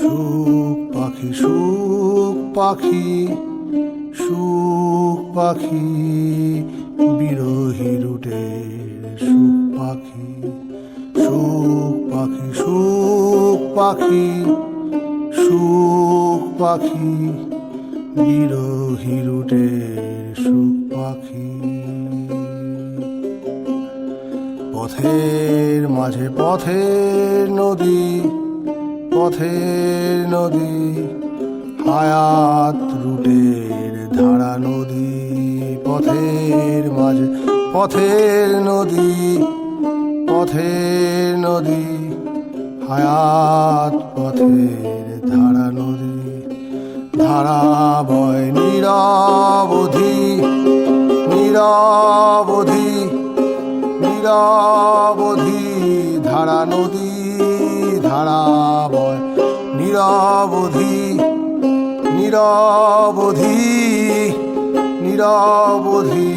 সুখ পাখি সুখ পাখি সুখ পাখি বিরহী রুটের সুখ পাখি সুখ পাখি সুখ পাখি সুখ পাখি বিরহী রুটের সুখ পাখি পথের মাঝে পথের নদী পথের নদী হায়াত রুটের ধারা নদী পথের মাঝে পথের নদী পথের নদী হায়াত পথের ধারা নদী ধারা বয় নিরবধি নিরবধি নিরবধি ধারা নদী ধারা বয় নিরবধি নিরবধি নিরবধি